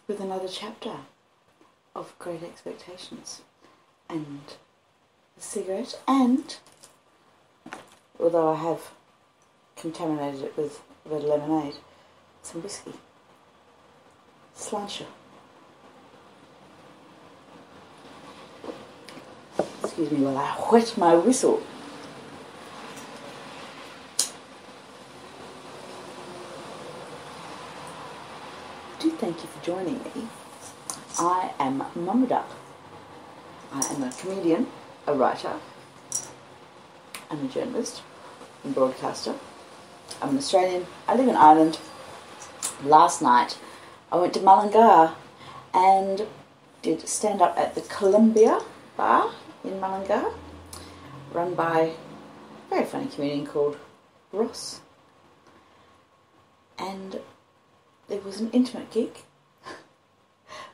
with another chapter of Great Expectations and a cigarette, and although I have contaminated it with a bit of lemonade, some whiskey. Sláinte. Excuse me while I wet my whistle. Thank you for joining me. I am Mama Duck. I am a comedian, a writer, I'm a journalist and broadcaster. I'm an Australian. I live in Ireland. Last night I went to Mullingar and did stand up at the Columbia Bar in Mullingar, run by a very funny comedian called Ross. And it was an intimate gig,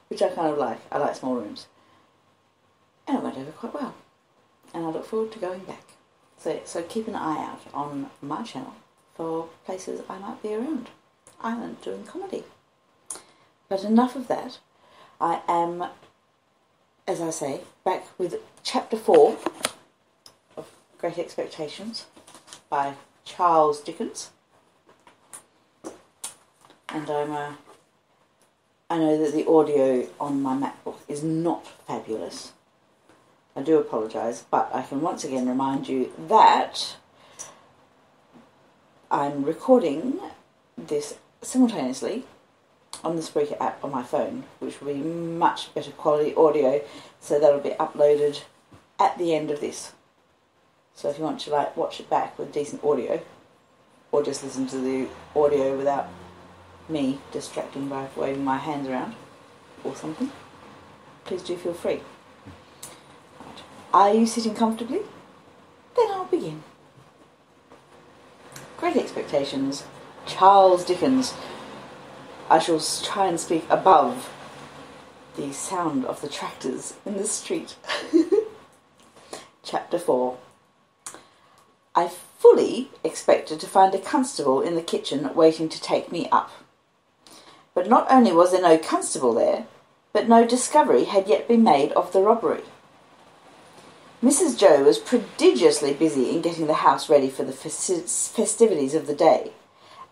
which I kind of like. I like small rooms. And it went over quite well. And I look forward to going back. So keep an eye out on my channel for places I might be around Ireland doing comedy. But enough of that. I am, as I say, back with Chapter 4 of Great Expectations by Charles Dickens. And I know that the audio on my MacBook is not fabulous. I do apologise, but I can once again remind you that I'm recording this simultaneously on the Spreaker app on my phone, which will be much better quality audio, so that'll be uploaded at the end of this. So if you want to watch it back with decent audio, or just listen to the audio without me distracting by waving my hands around or something, please do feel free. Right. Are you sitting comfortably? Then I'll begin. Great Expectations, Charles Dickens. I shall try and speak above the sound of the tractors in the street. Chapter 4. I fully expected to find a constable in the kitchen waiting to take me up. But not only was there no constable there, but no discovery had yet been made of the robbery. Mrs. Joe was prodigiously busy in getting the house ready for the festivities of the day,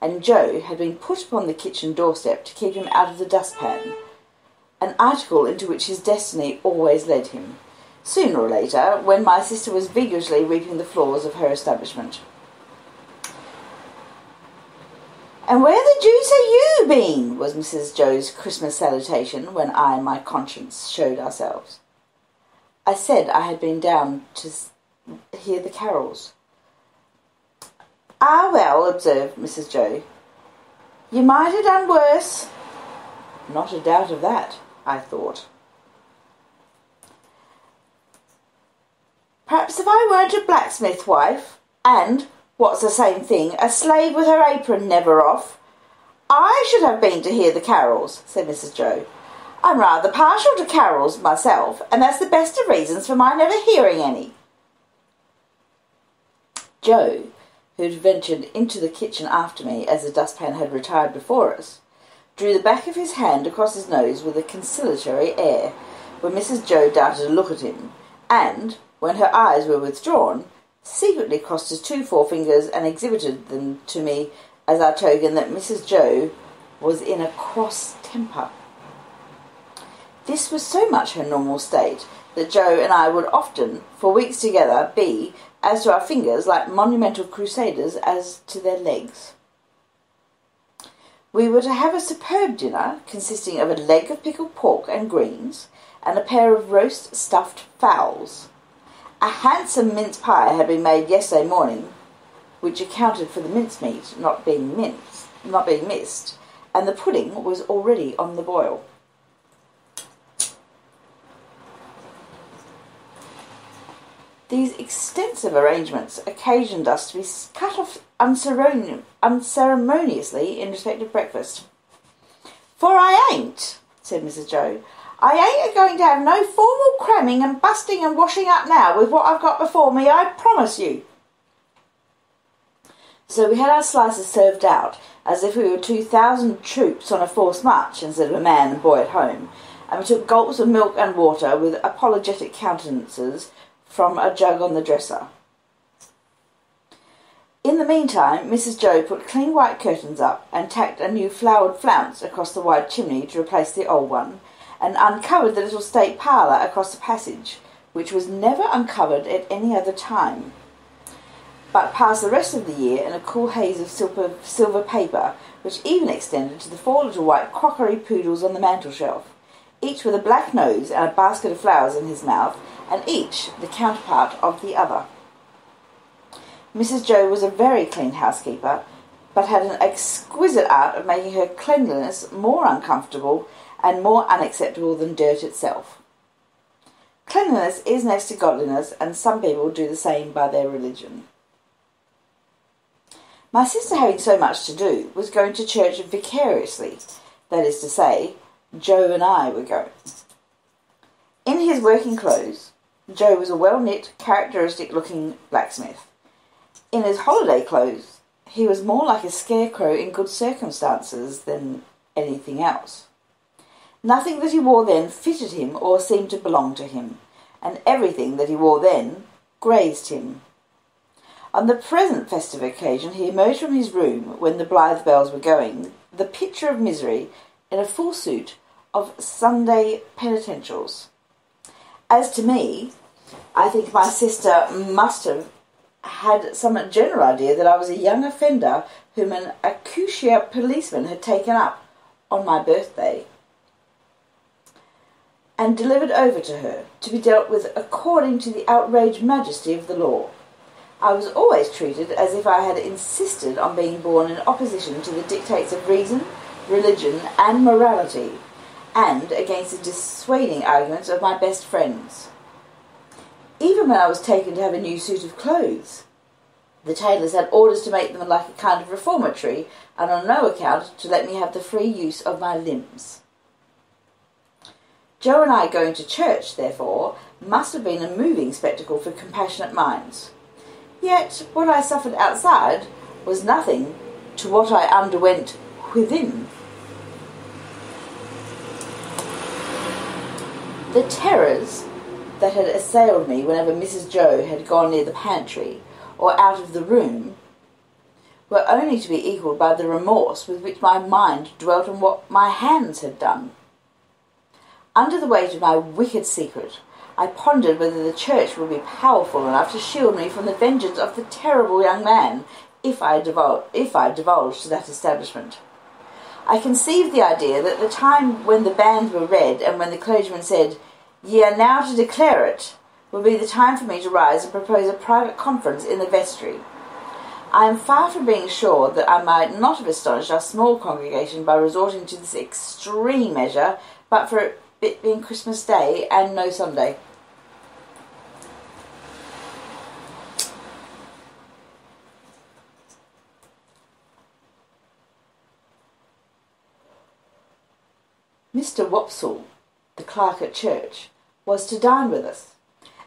and Joe had been put upon the kitchen doorstep to keep him out of the dustpan, an article into which his destiny always led him, sooner or later, when my sister was vigorously sweeping the floors of her establishment. "And where the deuce have you been?" was Mrs. Joe's Christmas salutation when I and my conscience showed ourselves. I said I had been down to hear the carols. "Ah, well," observed Mrs. Joe, "you might have done worse." Not a doubt of that, I thought. "Perhaps if I weren't a blacksmith wife, and, what's the same thing, a slave with her apron never off, I should have been to hear the carols," said Mrs. Joe. "I'm rather partial to carols myself, and that's the best of reasons for my never hearing any." Joe, who'd ventured into the kitchen after me as the dustpan had retired before us, drew the back of his hand across his nose with a conciliatory air when Mrs. Joe darted a look at him, and, when her eyes were withdrawn, secretly crossed his 2 forefingers and exhibited them to me as our token that Mrs. Joe was in a cross temper. This was so much her normal state that Joe and I would often, for weeks together, be, as to our fingers, like monumental crusaders as to their legs. We were to have a superb dinner consisting of a leg of pickled pork and greens and a pair of roast stuffed fowls. A handsome mince pie had been made yesterday morning, which accounted for the mincemeat not being missed, and the pudding was already on the boil. These extensive arrangements occasioned us to be cut off unceremoniously in respect of breakfast. "For I ain't," said Mrs. Joe, "I ain't a-going to have no formal cramming and busting and washing up now with what I've got before me, I promise you." So we had our slices served out as if we were 2,000 troops on a forced march instead of a man and boy at home, and we took gulps of milk and water with apologetic countenances from a jug on the dresser. In the meantime, Mrs. Joe put clean white curtains up and tacked a new flowered flounce across the wide chimney to replace the old one, and uncovered the little state parlour across the passage, which was never uncovered at any other time, but passed the rest of the year in a cool haze of silver paper, which even extended to the 4 little white crockery poodles on the mantel-shelf, each with a black nose and a basket of flowers in his mouth, and each the counterpart of the other. Mrs. Joe was a very clean housekeeper, but had an exquisite art of making her cleanliness more uncomfortable and more unacceptable than dirt itself. Cleanliness is next to godliness, and some people do the same by their religion. My sister, having so much to do, was going to church vicariously, that is to say, Joe and I were going. In his working clothes, Joe was a well-knit, characteristic-looking blacksmith. In his holiday clothes, he was more like a scarecrow in good circumstances than anything else. Nothing that he wore then fitted him or seemed to belong to him, and everything that he wore then grazed him. On the present festive occasion he emerged from his room when the blithe bells were going, the picture of misery, in a full suit of Sunday penitentials. As to me, I think my sister must have had some general idea that I was a young offender whom an acushia policeman had taken up on my birthday and delivered over to her, to be dealt with according to the outraged majesty of the law. I was always treated as if I had insisted on being born in opposition to the dictates of reason, religion, and morality, and against the dissuading arguments of my best friends. Even when I was taken to have a new suit of clothes, the tailors had orders to make them like a kind of reformatory, and on no account to let me have the free use of my limbs. Joe and I going to church, therefore, must have been a moving spectacle for compassionate minds. Yet what I suffered outside was nothing to what I underwent within. The terrors that had assailed me whenever Mrs. Joe had gone near the pantry or out of the room were only to be equalled by the remorse with which my mind dwelt on what my hands had done. Under the weight of my wicked secret, I pondered whether the church would be powerful enough to shield me from the vengeance of the terrible young man if I divulged to that establishment. I conceived the idea that the time when the banns were read and when the clergyman said, "Ye are now to declare it," would be the time for me to rise and propose a private conference in the vestry. I am far from being sure that I might not have astonished our small congregation by resorting to this extreme measure, but for it being Christmas Day and no Sunday. Mr. Wopsle, the clerk at church, was to dine with us,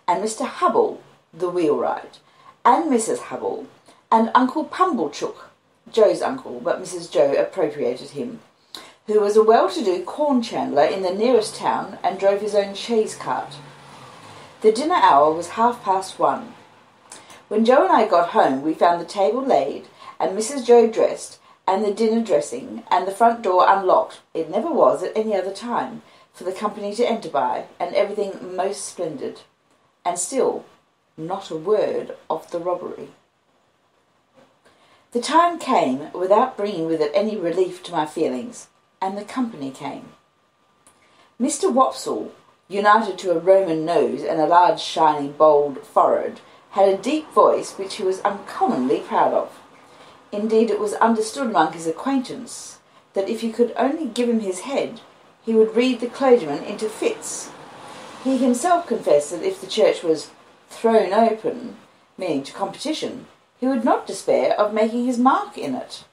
and Mr. Hubble, the wheelwright, and Mrs. Hubble, and Uncle Pumblechook, Joe's uncle, but Mrs. Joe appropriated him, who was a well-to-do corn chandler in the nearest town and drove his own chaise cart. The dinner hour was 1:30. When Joe and I got home, we found the table laid, and Mrs. Joe dressed, and the dinner dressing, and the front door unlocked. It never was at any other time, for the company to enter by, and everything most splendid. And still, not a word of the robbery. The time came without bringing with it any relief to my feelings, and the company came. Mr. Wopsle, united to a Roman nose and a large, shining, bold forehead, had a deep voice which he was uncommonly proud of. Indeed, it was understood among his acquaintance that if you could only give him his head, he would read the clergyman into fits. He himself confessed that if the church was thrown open, meaning to competition, he would not despair of making his mark in it.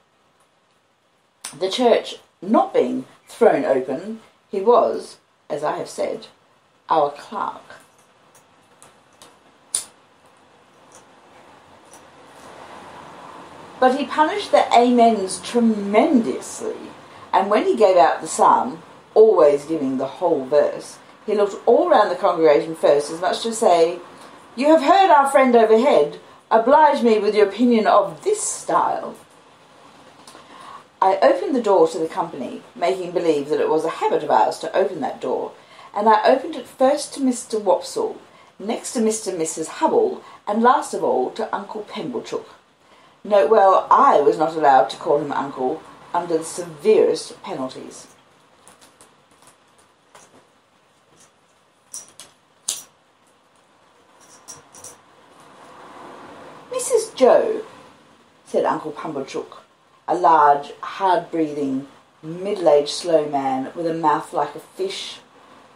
The church not being thrown open, he was, as I have said, our clerk. But he punished the amens tremendously, and when he gave out the psalm, always giving the whole verse, he looked all round the congregation first, as much to say, "You have heard our friend overhead. Oblige me with your opinion of this style." I opened the door to the company, making believe that it was a habit of ours to open that door, and I opened it first to Mr. Wopsle, next to Mr. and Mrs. Hubble, and last of all to Uncle Pumblechook. Note well, I was not allowed to call him uncle, under the severest penalties. "Mrs. Joe," said Uncle Pumblechook, a large, hard-breathing, middle-aged, slow man with a mouth like a fish,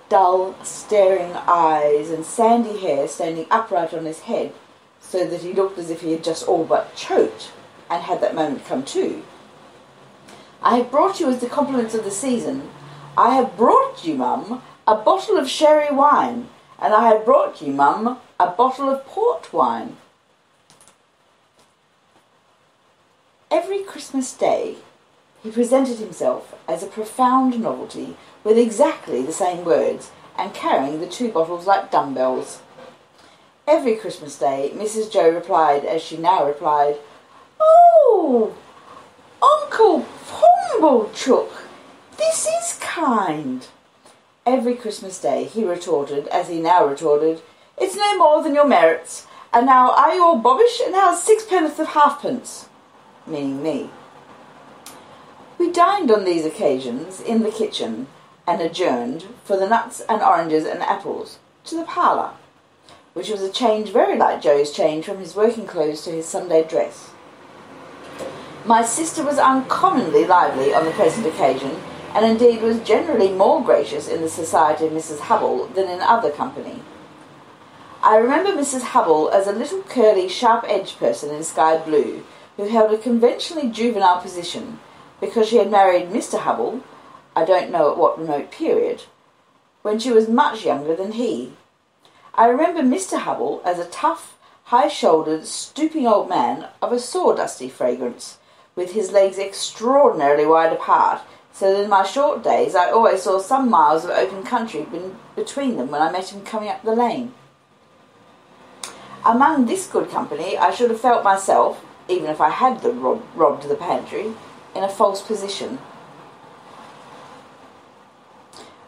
dull, staring eyes, and sandy hair standing upright on his head, so that he looked as if he had just all but choked, and had that moment come to. "I have brought you as the compliments of the season. I have brought you, mum, a bottle of sherry wine, and I have brought you, mum, a bottle of port wine." Every Christmas Day he presented himself as a profound novelty, with exactly the same words, and carrying the 2 bottles like dumbbells. Every Christmas Day Mrs. Joe replied, as she now replied, "Oh, Uncle Pumblechook, this is kind." Every Christmas Day he retorted, as he now retorted, "It's no more than your merits, and now are you all bobbish, and how's 6 of halfpence?" Meaning me. We dined on these occasions in the kitchen, and adjourned, for the nuts and oranges and apples, to the parlour, which was a change very like Joe's change from his working clothes to his Sunday dress. My sister was uncommonly lively on the present occasion, and indeed was generally more gracious in the society of Mrs. Hubble than in other company. I remember Mrs. Hubble as a little curly, sharp-edged person in sky blue, who held a conventionally juvenile position, because she had married Mr. Hubble, I don't know at what remote period, when she was much younger than he. I remember Mr. Hubble as a tough, high-shouldered, stooping old man of a sawdusty fragrance, with his legs extraordinarily wide apart, so that in my short days I always saw some miles of open country between them when I met him coming up the lane. Among this good company I should have felt myself, even if I had robbed the pantry, in a false position.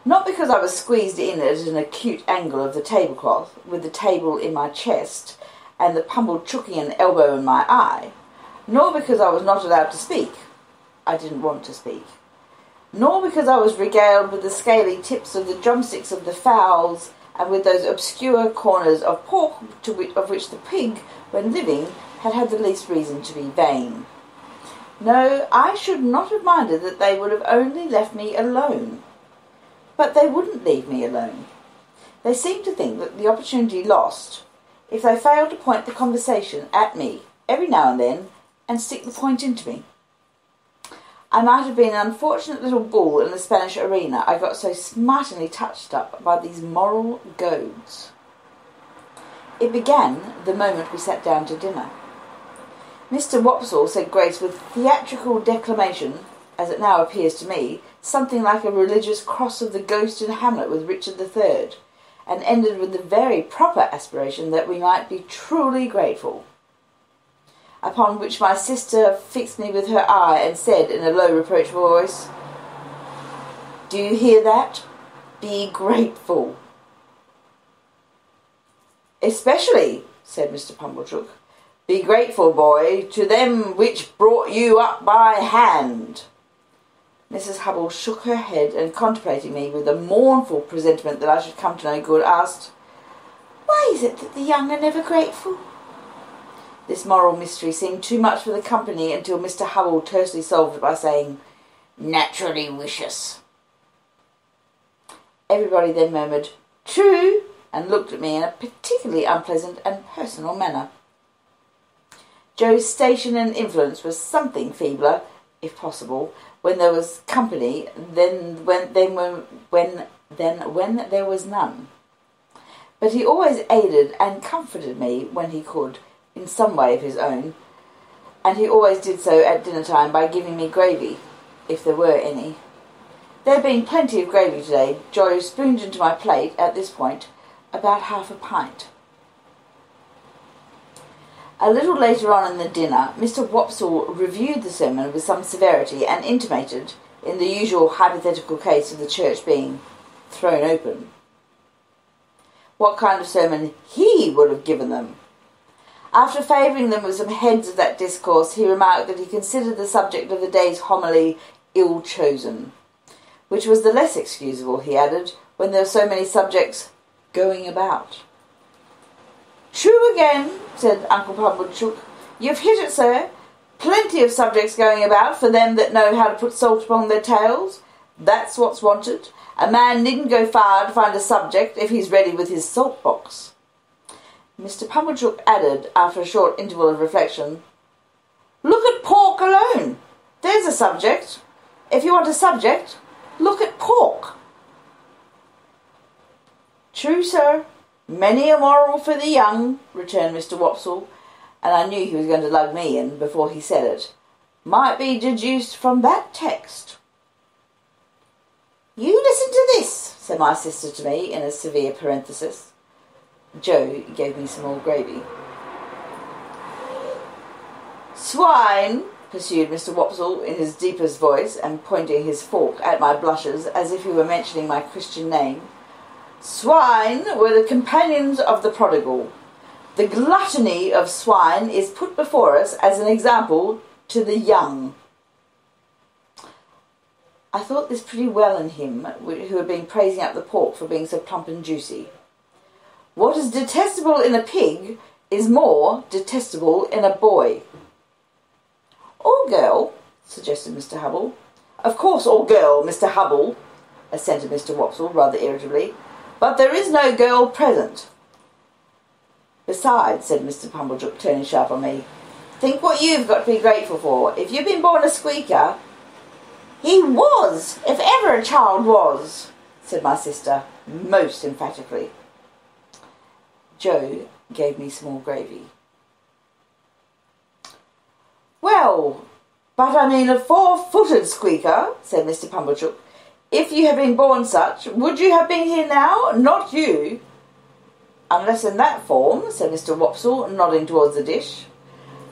Not because I was squeezed in at an acute angle of the tablecloth, with the table in my chest, and the Pumblechookian elbow in my eye, nor because I was not allowed to speak. I didn't want to speak. Nor because I was regaled with the scaly tips of the drumsticks of the fowls, and with those obscure corners of pork of which the pig, when living, had the least reason to be vain. No, I should not have minded that they would have only left me alone. But they wouldn't leave me alone. They seemed to think that the opportunity lost if they failed to point the conversation at me every now and then and stick the point into me. I might have been an unfortunate little bull in the Spanish arena, I got so smartingly touched up by these moral goads. It began the moment we sat down to dinner. Mr. Wopsle said grace with theatrical declamation, as it now appears to me, something like a religious cross of the ghost in Hamlet with Richard III, and ended with the very proper aspiration that we might be truly grateful. Upon which my sister fixed me with her eye and said in a low reproachful voice, "Do you hear that? Be grateful." "Especially," said Mr. Pumblechook, "be grateful, boy, to them which brought you up by hand." Mrs. Hubble shook her head, and contemplating me with a mournful presentiment that I should come to no good, asked, "Why is it that the young are never grateful?" This moral mystery seemed too much for the company until Mr. Hubble tersely solved it by saying, "Naturally vicious." Everybody then murmured, "True," and looked at me in a particularly unpleasant and personal manner. Joe's station and influence was something feebler, if possible, when there was company than when there was none. But he always aided and comforted me when he could, in some way of his own, and he always did so at dinner time by giving me gravy, if there were any. There had been plenty of gravy today. Joe spooned into my plate, at this point, about half a pint. A little later on in the dinner, Mr. Wopsle reviewed the sermon with some severity and intimated, in the usual hypothetical case of the church being thrown open, what kind of sermon he would have given them. After favouring them with some heads of that discourse, he remarked that he considered the subject of the day's homily ill chosen, which was the less excusable, he added, when there were so many subjects going about. "True again," said Uncle Pumblechook. "You've hit it, sir. Plenty of subjects going about for them that know how to put salt upon their tails. That's what's wanted. A man needn't go far to find a subject if he's ready with his salt box." Mr. Pumblechook added, after a short interval of reflection, "Look at pork alone. There's a subject. If you want a subject, look at pork." "True, sir. Many a moral for the young," returned Mr. Wopsle, and I knew he was going to lug me in before he said it. "Might be deduced from that text." "You listen to this," said my sister to me in a severe parenthesis. Joe gave me some more gravy. "Swine," pursued Mr. Wopsle in his deepest voice, and pointing his fork at my blushes as if he were mentioning my Christian name, "swine were the companions of the prodigal. The gluttony of swine is put before us as an example to the young." I thought this pretty well in him, who had been praising up the pork for being so plump and juicy. What is detestable in a pig is more detestable in a boy. "Or girl," suggested Mr. Hubble. "Of course, or girl, Mr. Hubble," assented Mr. Wopsle, rather irritably. "But there is no girl present." "Besides," said Mr. Pumblechook, turning sharp on me, "think what you've got to be grateful for. If you've been born a squeaker—" "He was, if ever a child was," said my sister, most emphatically. Joe gave me some more gravy. "Well, but I mean a 4-footed squeaker," said Mr. Pumblechook. "If you had been born such, would you have been here now? Not you." "Unless in that form," said Mr. Wopsle, nodding towards the dish.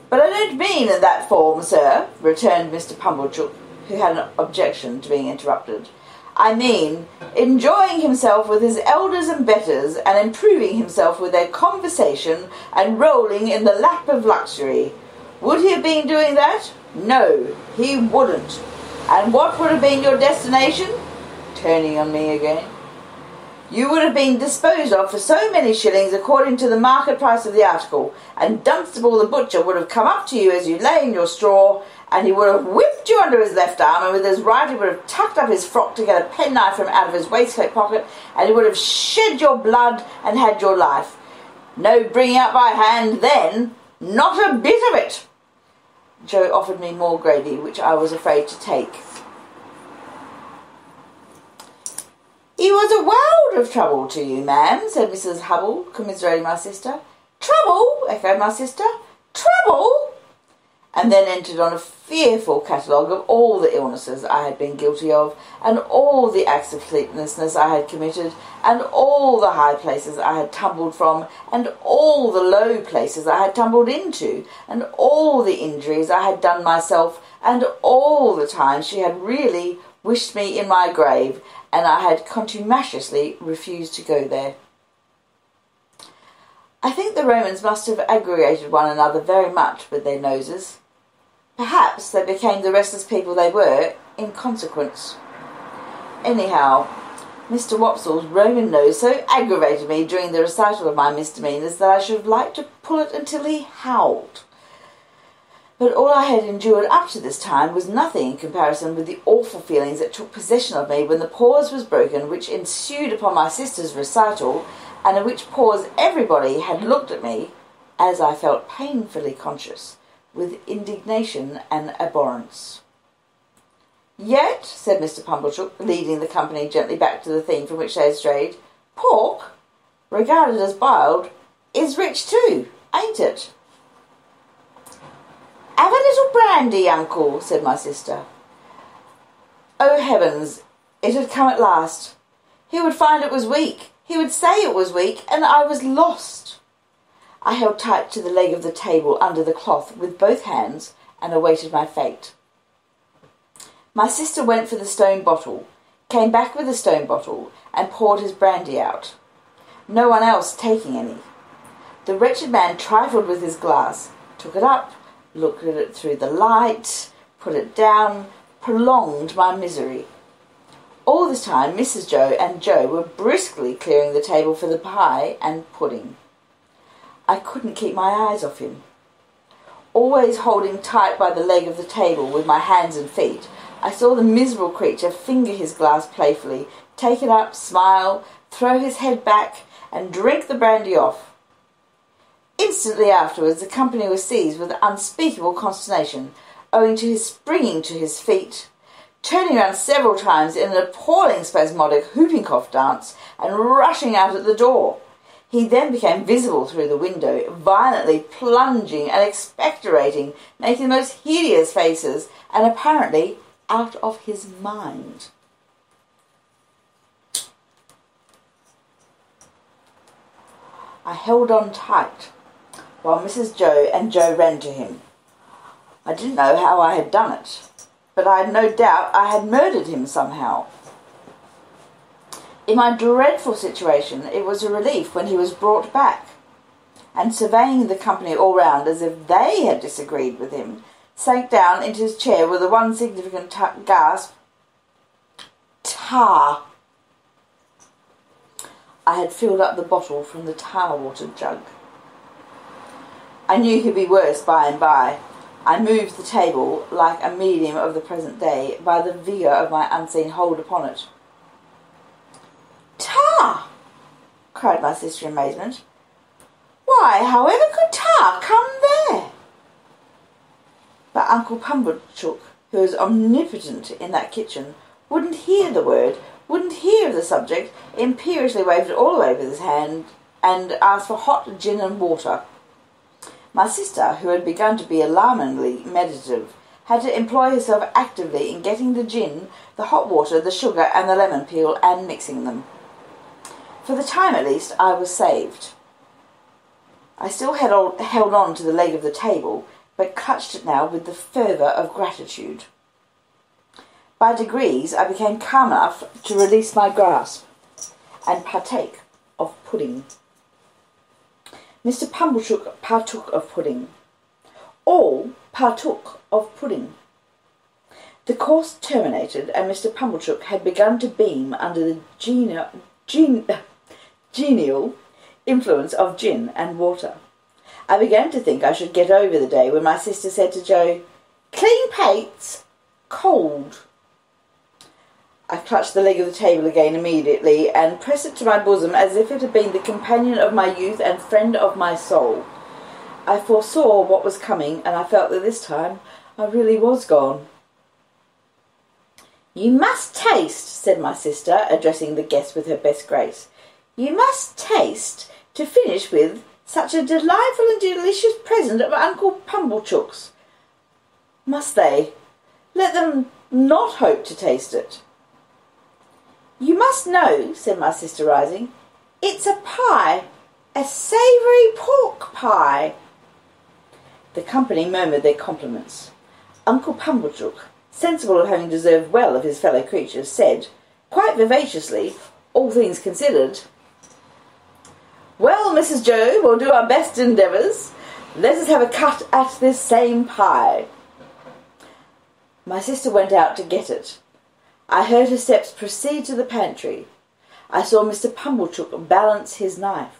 "But I don't mean in that form, sir," returned Mr. Pumblechook, who had an objection to being interrupted. "I mean enjoying himself with his elders and betters, and improving himself with their conversation, and rolling in the lap of luxury. Would he have been doing that? No, he wouldn't. And what would have been your destination?" Turning on me again. "You would have been disposed of for so many shillings according to the market price of the article, and Dunstable the butcher would have come up to you as you lay in your straw, and he would have whipped you under his left arm, and with his right he would have tucked up his frock to get a penknife from out of his waistcoat pocket, and he would have shed your blood and had your life. No bringing up by hand then, not a bit of it." Joe offered me more gravy, which I was afraid to take. "He was a world of trouble to you, ma'am," said Mrs. Hubble, commiserating my sister. "Trouble?" echoed my sister. "Trouble?" And then entered on a fearful catalogue of all the illnesses I had been guilty of, and all the acts of sleeplessness I had committed, and all the high places I had tumbled from, and all the low places I had tumbled into, and all the injuries I had done myself, and all the times she had really wished me in my grave, and I had contumaciously refused to go there. I think the Romans must have aggravated one another very much with their noses. Perhaps they became the restless people they were in consequence. Anyhow, Mr. Wopsle's Roman nose so aggravated me during the recital of my misdemeanours that I should have liked to pull it until he howled. But all I had endured up to this time was nothing in comparison with the awful feelings that took possession of me when the pause was broken which ensued upon my sister's recital, and in which pause everybody had looked at me, as I felt painfully conscious, with indignation and abhorrence. "Yet," said Mr. Pumblechook, leading the company gently back to the theme from which they had strayed, "pork, regarded as biled, is rich too, ain't it?" "Have a little brandy, uncle," said my sister. Oh heavens, it had come at last. He would find it was weak. He would say it was weak, and I was lost. I held tight to the leg of the table under the cloth with both hands and awaited my fate. My sister went for the stone bottle, came back with the stone bottle, and poured his brandy out, no one else taking any. The wretched man trifled with his glass, took it up, looked at it through the light, put it down, prolonged my misery. All this time Mrs. Joe and Joe were briskly clearing the table for the pie and pudding. I couldn't keep my eyes off him. Always holding tight by the leg of the table with my hands and feet, I saw the miserable creature finger his glass playfully, take it up, smile, throw his head back, and drink the brandy off. Instantly afterwards the company was seized with unspeakable consternation, owing to his springing to his feet, turning round several times in an appalling spasmodic whooping cough dance, and rushing out at the door. He then became visible through the window, violently plunging and expectorating, making the most hideous faces, and apparently out of his mind. I held on tight, while Mrs. Joe and Joe ran to him. I didn't know how I had done it, but I had no doubt I had murdered him somehow. In my dreadful situation, it was a relief when he was brought back, and surveying the company all round as if they had disagreed with him, sank down into his chair with a one significant gasp. Tar! I had filled up the bottle from the tar-water jug. I knew he'd be worse by and by. I moved the table, like a medium of the present day, by the vigour of my unseen hold upon it. "Tar!" cried my sister in amazement. "Why, however could tar come there?" But Uncle Pumblechook, who was omnipotent in that kitchen, wouldn't hear the word, wouldn't hear of the subject, imperiously waved it all away with his hand, and asked for hot gin and water. My sister, who had begun to be alarmingly meditative, had to employ herself actively in getting the gin, the hot water, the sugar, and the lemon peel, and mixing them. For the time at least, I was saved. I still held on to the leg of the table, but clutched it now with the fervour of gratitude. By degrees I became calm enough to release my grasp, and partake of pudding. Mr. Pumblechook partook of pudding. All partook of pudding. The course terminated, and Mr. Pumblechook had begun to beam under the genial influence of gin and water. I began to think I should get over the day when my sister said to Joe, "Clean plates, cold." I clutched the leg of the table again immediately and pressed it to my bosom as if it had been the companion of my youth and friend of my soul. I foresaw what was coming, and I felt that this time I really was gone. "You must taste," said my sister, addressing the guest with her best grace. "You must taste to finish with such a delightful and delicious present of Uncle Pumblechook's." Must they? Let them not hope to taste it. "You must know," said my sister, rising, "it's a pie, a savoury pork pie." The company murmured their compliments. Uncle Pumblechook, sensible of having deserved well of his fellow creatures, said, quite vivaciously, all things considered, "Well, Mrs. Joe, we'll do our best endeavours. Let us have a cut at this same pie." My sister went out to get it. I heard her steps proceed to the pantry. I saw Mr. Pumblechook balance his knife.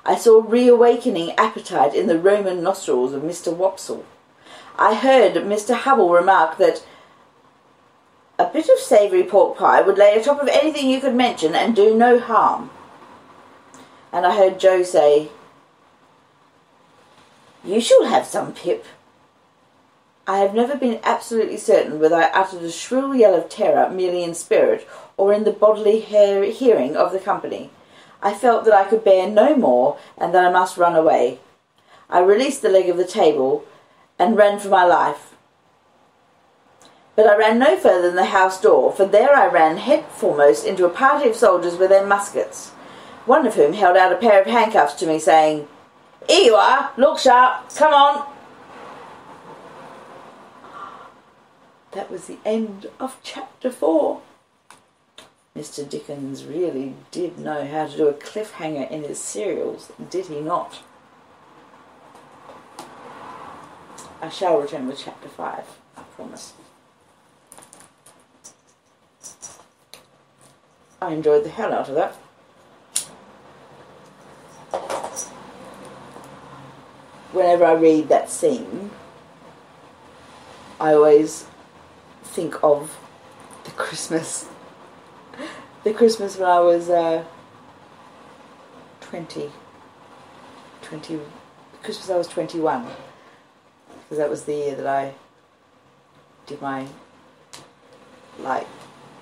I saw reawakening appetite in the Roman nostrils of Mr. Wopsle. I heard Mr. Hubble remark that a bit of savoury pork pie would lay atop of anything you could mention and do no harm. And I heard Joe say, "You shall have some, Pip." I have never been absolutely certain whether I uttered a shrill yell of terror merely in spirit or in the bodily hearing of the company. I felt that I could bear no more and that I must run away. I released the leg of the table and ran for my life. But I ran no further than the house door, for there I ran head foremost into a party of soldiers with their muskets, one of whom held out a pair of handcuffs to me, saying, "Here you are, look sharp, come on." That was the end of chapter 4. Mr. Dickens really did know how to do a cliffhanger in his serials, did he not? I shall return with chapter 5, I promise. I enjoyed the hell out of that. Whenever I read that scene, I always think of the Christmas when I was 20, Christmas I was 21, because that was the year that I did my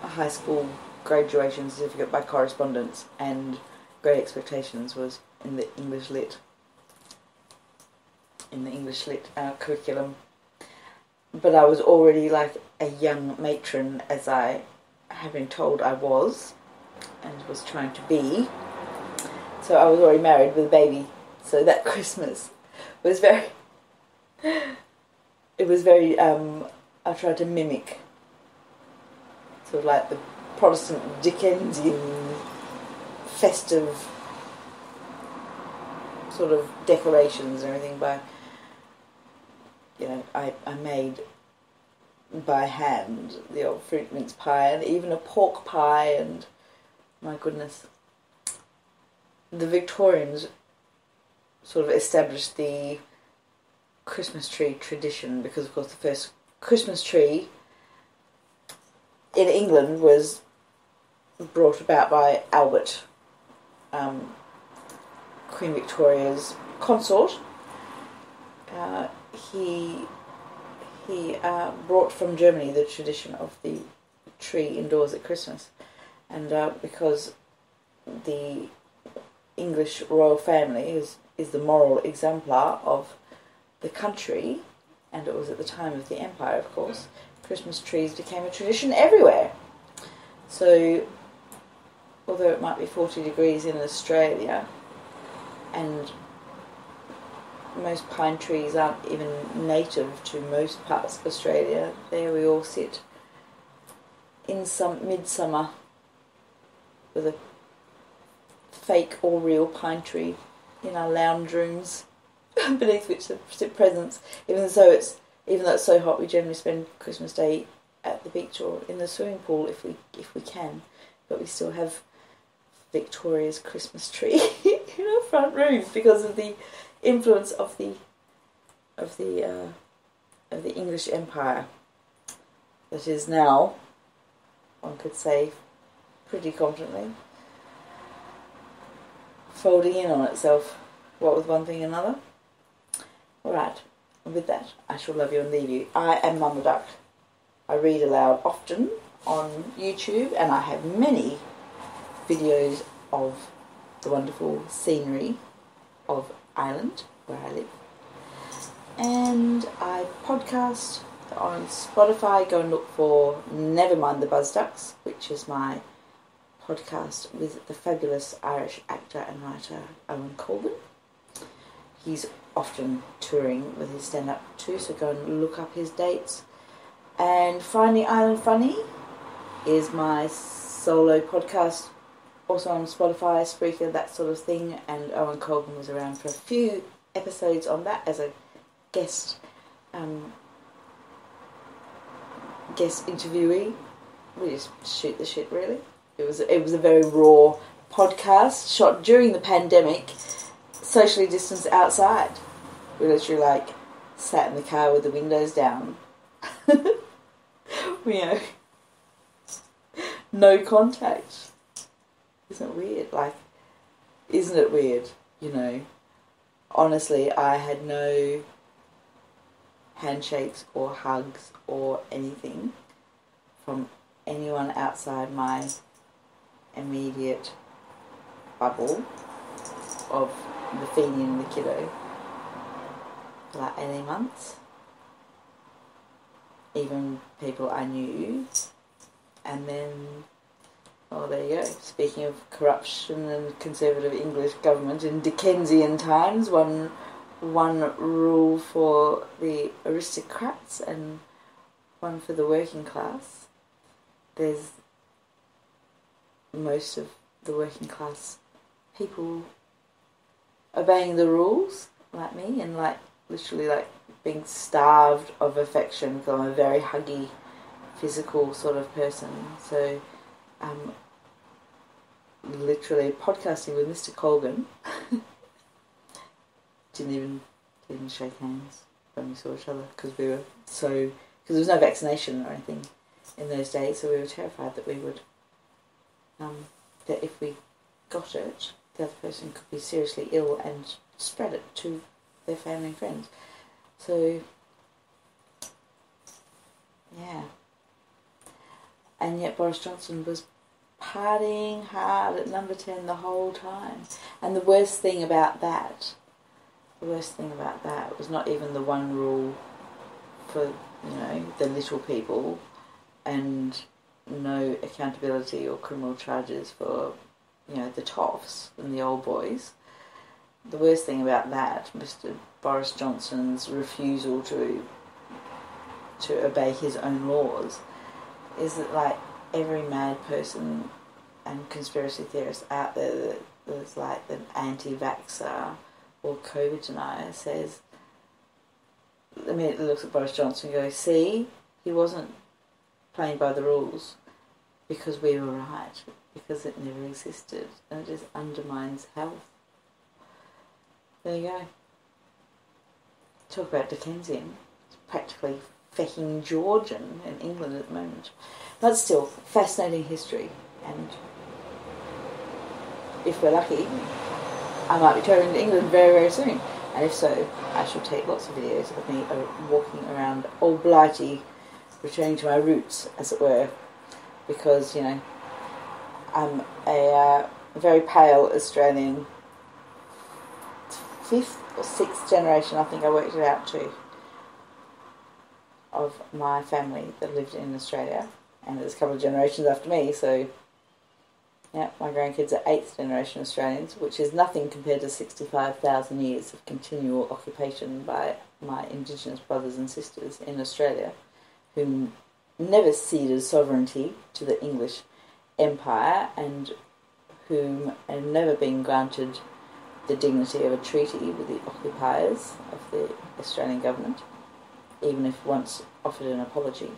high school graduation certificate by correspondence, and Great Expectations was in the English Lit curriculum. But I was already like a young matron, as I have been told I was, and was trying to be. So I was already married with a baby. So that Christmas was very... It was very... I tried to mimic sort of like the Protestant Dickensian festive sort of decorations and everything by... You know, I made by hand the old fruit mince pie and even a pork pie, and my goodness, the Victorians sort of established the Christmas tree tradition, because of course the first Christmas tree in England was brought about by Albert, Queen Victoria's consort. He brought from Germany the tradition of the tree indoors at Christmas, and because the English royal family is the moral exemplar of the country, and it was at the time of the Empire, of course, Christmas trees became a tradition everywhere. So, although it might be 40 degrees in Australia, and most pine trees aren't even native to most parts of Australia, there we all sit in some midsummer with a fake or real pine tree in our lounge rooms beneath which sit presents. Even though it's so hot, we generally spend Christmas Day at the beach or in the swimming pool if we can, but we still have Victoria's Christmas tree in our front room because of the influence of the English Empire that is now, one could say pretty confidently, folding in on itself, what with one thing and another. Alright, and with that, I shall love you and leave you. I am Mama Duck. I read aloud often on YouTube, and I have many videos of the wonderful scenery of Ireland, where I live. And I podcast on Spotify. Go and look for Never Mind the Buzz Ducks, which is my podcast with the fabulous Irish actor and writer Owen Colvin. He's often touring with his stand-up too, so go and look up his dates. And Finding Ireland Funny is my solo podcast, also on Spotify, Spreaker, that sort of thing, and Owen Colvin was around for a few episodes on that as a guest interviewee. We just shoot the shit, really. It was a very raw podcast shot during the pandemic, socially distanced outside. We literally sat in the car with the windows down. You know, no contact. Isn't it weird? Isn't it weird? You know, honestly, I had no handshakes or hugs or anything from anyone outside my immediate bubble of the Fenian and the kiddo for 18 months. even people I knew. And then, oh, there you go. Speaking of corruption and conservative English government in Dickensian times, one rule for the aristocrats and one for the working class. There's most of the working class people obeying the rules, like me, and like literally like being starved of affection because I'm a very huggy, physical sort of person. So literally podcasting with Mr. Colgan. didn't even shake hands when we saw each other because there was no vaccination or anything in those days, so we were terrified that we would that if we got it, the other person could be seriously ill and spread it to their family and friends. So yeah, and yet Boris Johnson was partying hard at Number 10 the whole time. And the worst thing about that was not even the one rule for, the little people and no accountability or criminal charges for, the toffs and the old boys. The worst thing about that, Mr. Boris Johnson's refusal to obey his own laws, is that like every mad person and conspiracy theorist out there that's like an anti-vaxxer or COVID denier says, immediately looks at Boris Johnson and goes, see, he wasn't playing by the rules because we were right, because it never existed, and it just undermines health. There you go. Talk about Dickensian. It's practically fecking Georgian in England at the moment. But still, fascinating history, and if we're lucky, I might be travelling to England very, very soon. And if so, I shall take lots of videos of me walking around Old Blighty, returning to my roots, as it were, because, I'm a very pale Australian, 5th or 6th generation, I think I worked it out to, of my family that lived in Australia, and there's a couple of generations after me, so yeah, my grandkids are 8th generation Australians, which is nothing compared to 65,000 years of continual occupation by my Indigenous brothers and sisters in Australia, who never ceded sovereignty to the English Empire, and whom have never been granted the dignity of a treaty with the occupiers of the Australian government, even if once offered an apology.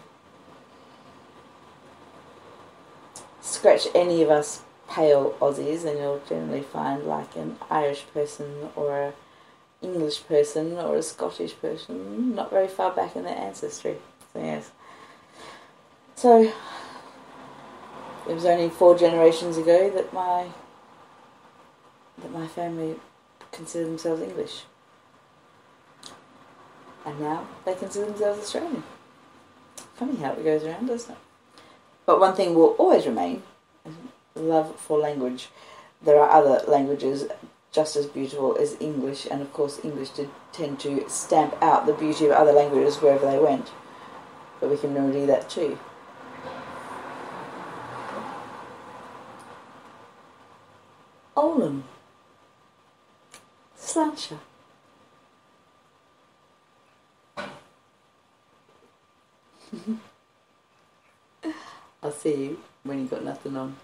Scratch any of us pale Aussies and you'll generally find like an Irish person or an English person or a Scottish person not very far back in their ancestry. So yes. So it was only 4 generations ago that my family considered themselves English. And now they consider themselves Australian. Funny how it goes around, doesn't it? But one thing will always remain is love for language. There are other languages just as beautiful as English, and of course English did tend to stamp out the beauty of other languages wherever they went. But we can remedy that too. Olum. Sláinte. I'll see you when you've got nothing on.